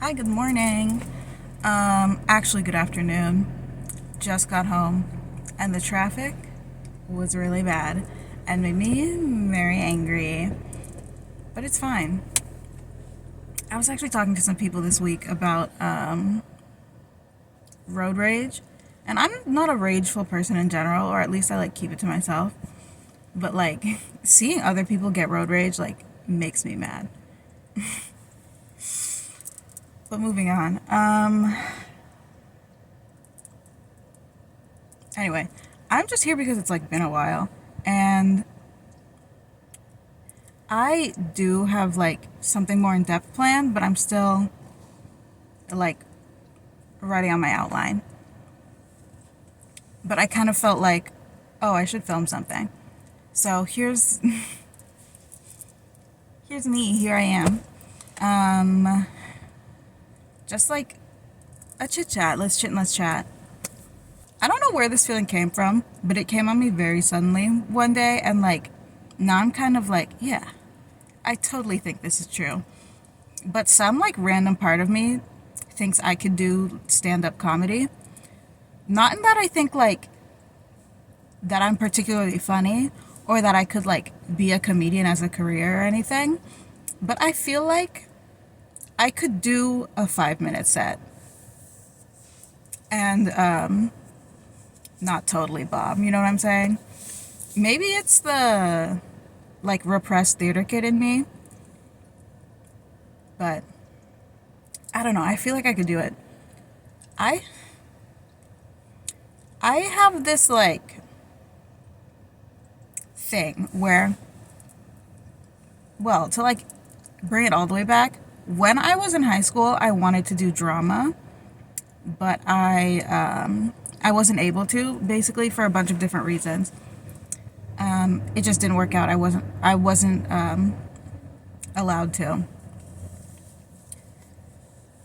Hi, good morning. Actually, good afternoon. Just got home, and the traffic was really bad and made me very angry. But it's fine. I was actually talking to some people this week about road rage, and I'm not a rageful person in general, or at least I like keep it to myself. But like seeing other people get road rage like makes me mad. But moving on. Anyway, I'm just here because it's like been a while, and I do have like something more in depth planned, but I'm still like writing on my outline. But I kind of felt like, oh, I should film something. So here's me. Here I am. Just like a chit chat. Let's chit and let's chat. I don't know where this feeling came from, but it came on me very suddenly one day, and like now I'm kind of like, yeah, I totally think this is true. But some like random part of me thinks I could do stand-up comedy. Not in that I think like that I'm particularly funny or that I could like be a comedian as a career or anything, but I feel like I could do a 5 minute set and not totally bomb, you know what I'm saying? Maybe it's the like repressed theater kid in me, but I don't know. I feel like I could do it. I I have this like thing where, well, to like bring it all the way back, when I was in high school, I wanted to do drama, but I wasn't able to, basically for a bunch of different reasons. It just didn't work out. I wasn't allowed to.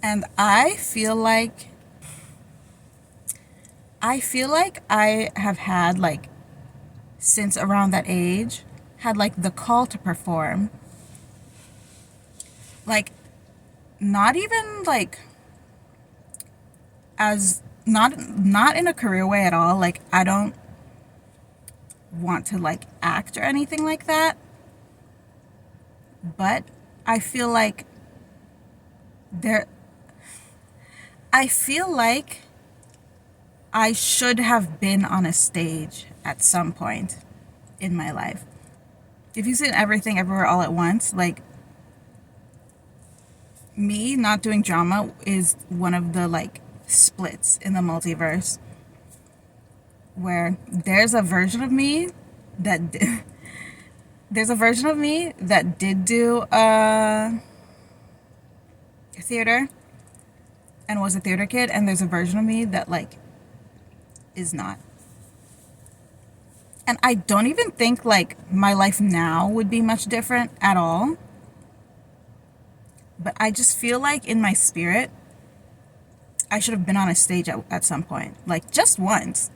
And I feel like I have had like since around that age had like the call to perform. Like not even like as not in a career way at all. Like I don't want to like act or anything like that, but I feel like there I feel like I should have been on a stage at some point in my life. If you've seen Everything Everywhere All at Once, like me not doing drama is one of the like splits in the multiverse where that did, there's a version of me that did do theater and was a theater kid, and there's a version of me that like is not. And I don't even think like my life now would be much different at all. But I just feel like in my spirit, I should have been on a stage at some point, like just once.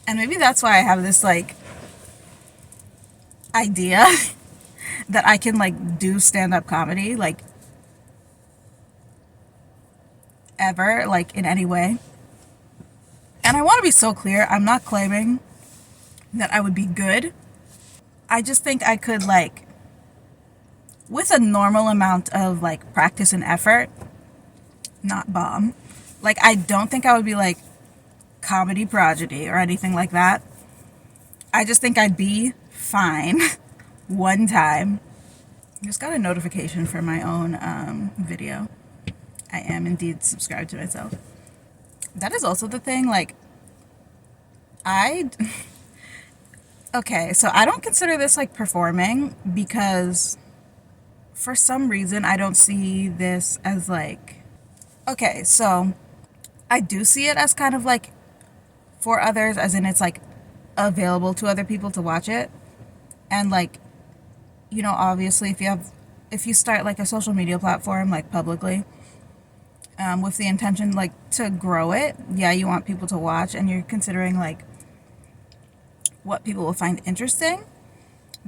And maybe that's why I have this like idea that I can like do stand up comedy, like ever, like in any way. And I want to be so clear, I'm not claiming that I would be good. I just think I could like, with a normal amount of like practice and effort, not bomb. Like I don't think I would be like comedy prodigy or anything like that. I just think I'd be fine one time. Just got a notification for my own video. I am indeed subscribed to myself. That is also the thing, like, I. Okay, so I don't consider this like performing because for some reason I don't see this as like. Okay, so I do see it as kind of like for others, as in it's like available to other people to watch it. And like, obviously if you start like a social media platform like publicly, with the intention like to grow it, yeah, you want people to watch and you're considering like what people will find interesting.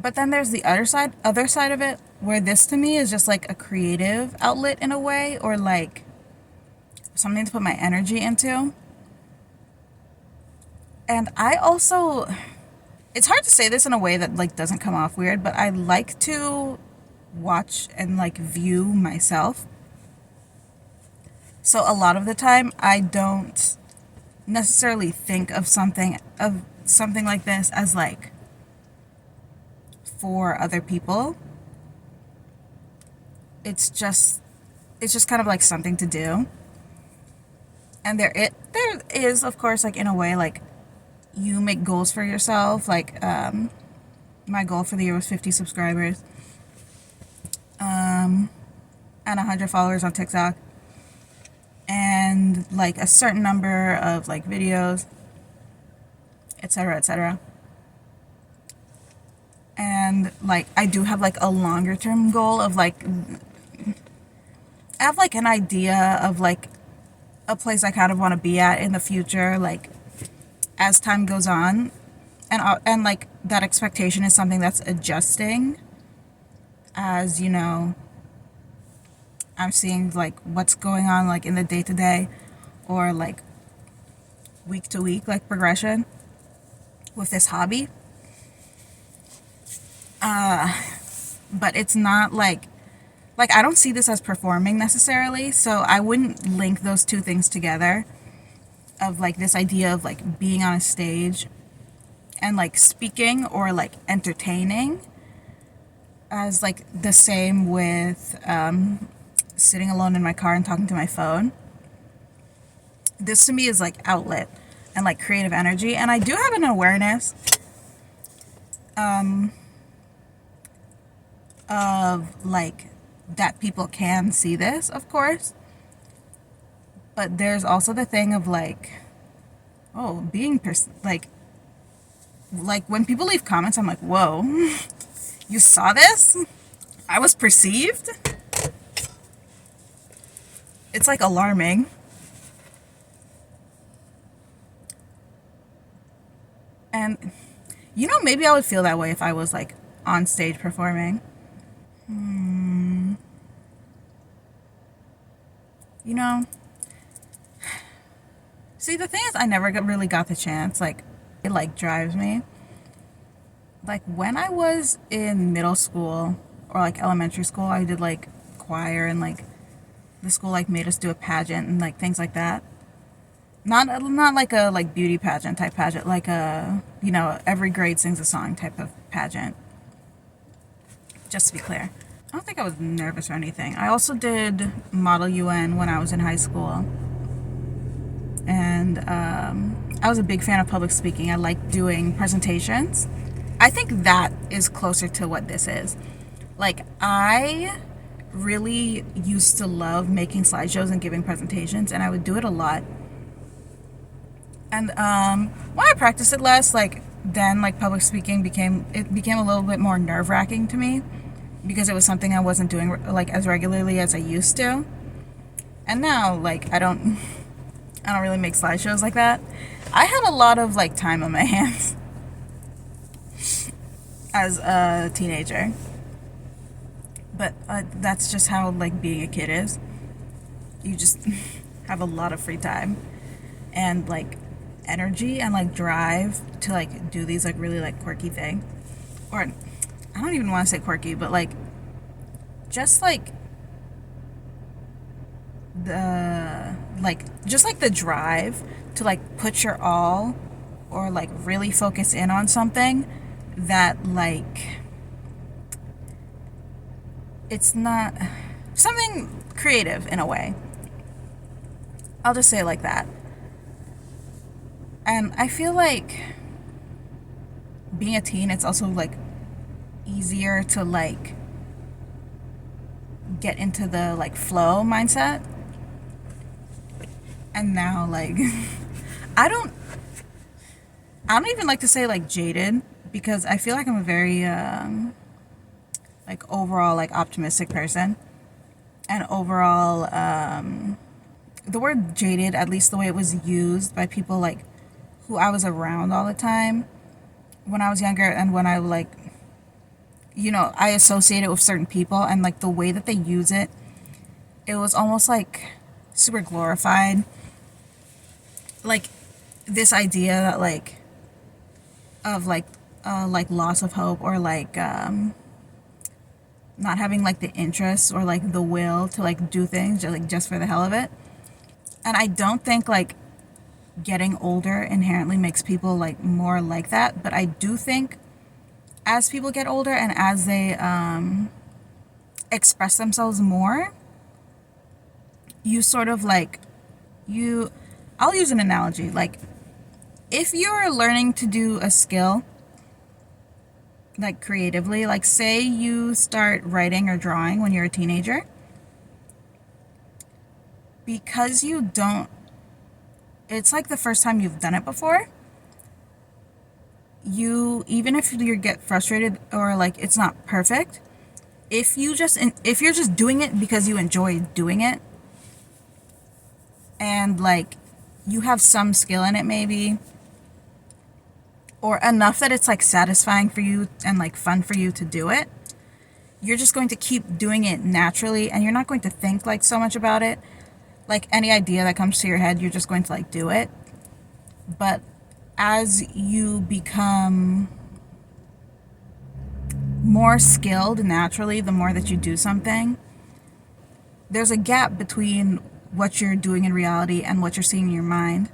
But then there's the other side of it, where this to me is just like a creative outlet in a way, or like something to put my energy into. And I also, it's hard to say this in a way that like doesn't come off weird, but I like to watch and like view myself. So a lot of the time I don't necessarily think of something like this as like for other people. It's just kind of like something to do. And there is, of course, like in a way, like you make goals for yourself. Like my goal for the year was 50 subscribers, and 100 followers on TikTok, and like a certain number of like videos, etc., etc. And like I do have like a longer term goal of like, I have like an idea of like a place I kind of want to be at in the future, like as time goes on, and like that expectation is something that's adjusting as, you know, I'm seeing like what's going on like in the day to day, or like week to week, like progression with this hobby. But it's not like I don't see this as performing necessarily, so I wouldn't link those two things together, of like this idea of like being on a stage and like speaking or like entertaining, as like the same with sitting alone in my car and talking to my phone. This to me is like outlet and like creative energy, and I do have an awareness of like that people can see this, of course, but there's also the thing of like, oh, being like when people leave comments, I'm like, whoa, you saw this? I was perceived? It's like alarming. And you know, maybe I would feel that way if I was like on stage performing. You know, see, the thing is, I never really got the chance. Like, it like drives me. Like when I was in middle school or like elementary school, I did like choir, and like the school like made us do a pageant and like things like that. Not like a like beauty pageant type pageant, like a, you know, every grade sings a song type of pageant. Just to be clear. I don't think I was nervous or anything. I also did Model UN when I was in high school. And I was a big fan of public speaking. I liked doing presentations. I think that is closer to what this is. Like, I really used to love making slideshows and giving presentations, and I would do it a lot. And when I practiced it less, like, then like public speaking became a little bit more nerve-wracking to me, because it was something I wasn't doing like as regularly as I used to. And now, like, I don't really make slideshows like that. I had a lot of like time on my hands as a teenager, but that's just how like being a kid is. You just have a lot of free time and like energy and like drive to like do these like really like quirky thing, or I don't even want to say quirky, but like just like the drive to like put your all, or like really focus in on something that like it's not something creative in a way. I'll just say it like that. And I feel like being a teen, it's also like easier to like get into the like flow mindset. And now like I don't even like to say like jaded, because I feel like I'm a very like overall like optimistic person, and overall the word jaded, at least the way it was used by people like who I was around all the time when I was younger, and when I like I associate it with certain people, and like the way that they use it, it was almost like super glorified. Like this idea that like of like loss of hope, or like not having like the interest or like the will to like do things just for the hell of it. And I don't think like getting older inherently makes people like more like that, but I do think as people get older and as they express themselves more, you sort of like you I'll use an analogy. Like if you're learning to do a skill like creatively, like say you start writing or drawing when you're a teenager, because you don't it's like the first time you've done it before, you even if you get frustrated or like it's not perfect, if you're just doing it because you enjoy doing it, and like you have some skill in it maybe, or enough that it's like satisfying for you and like fun for you to do it, you're just going to keep doing it naturally, and you're not going to think like so much about it. Like any idea that comes to your head, you're just going to like do it. But as you become more skilled naturally, the more that you do something, there's a gap between what you're doing in reality and what you're seeing in your mind.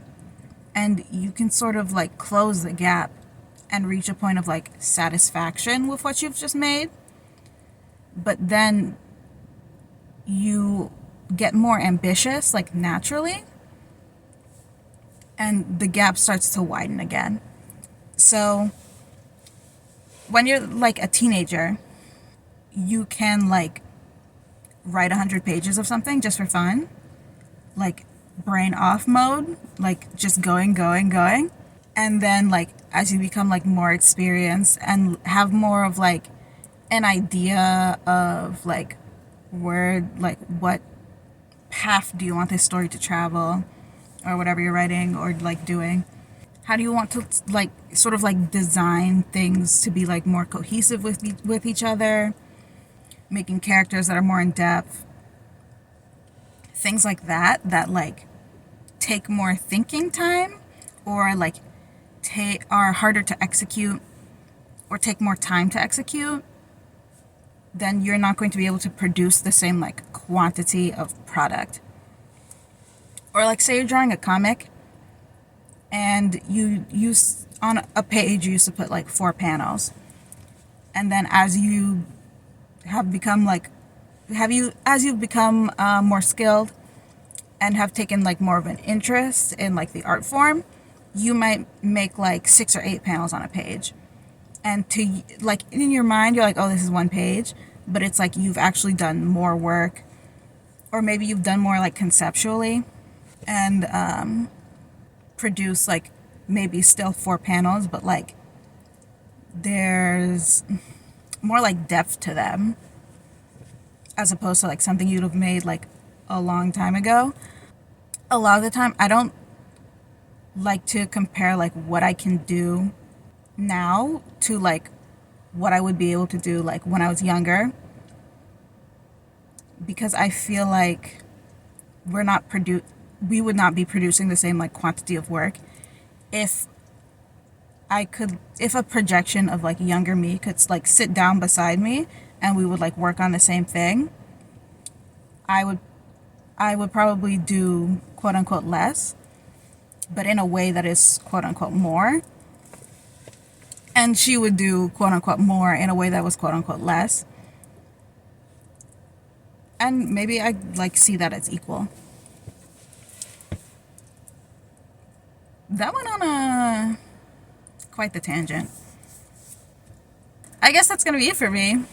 And you can sort of like close the gap and reach a point of like satisfaction with what you've just made. But then you get more ambitious, like naturally, and the gap starts to widen again. So when you're like a teenager, you can like write 100 pages of something just for fun, like brain off mode, like just going. And then like as you become like more experienced and have more of like an idea of like where, like what path do you want this story to travel, or whatever you're writing or like doing, how do you want to like sort of like design things to be like more cohesive with each other, making characters that are more in depth, things like that like take more thinking time, or like are harder to execute, or take more time to execute, then you're not going to be able to produce the same like quantity of product. Or like say you're drawing a comic, and you use on a page you used to put like 4 panels, and then as you have become like as you've become more skilled and have taken like more of an interest in like the art form, you might make like 6 or 8 panels on a page. And to like in your mind, you're like, oh, this is 1 page, but it's like you've actually done more work, or maybe you've done more like conceptually, and produce like maybe still 4 panels, but like there's more like depth to them, as opposed to like something you'd have made like a long time ago. A lot of the time, I don't like to compare like what I can do now to like what I would be able to do like when I was younger, because I feel like we would not be producing the same like quantity of work if if a projection of like younger me could like sit down beside me and we would like work on the same thing. I would probably do quote unquote less, but in a way that is quote unquote more. And she would do quote unquote more in a way that was quote unquote less. And maybe I like see that as equal. That went on quite the tangent. I guess that's gonna be it for me.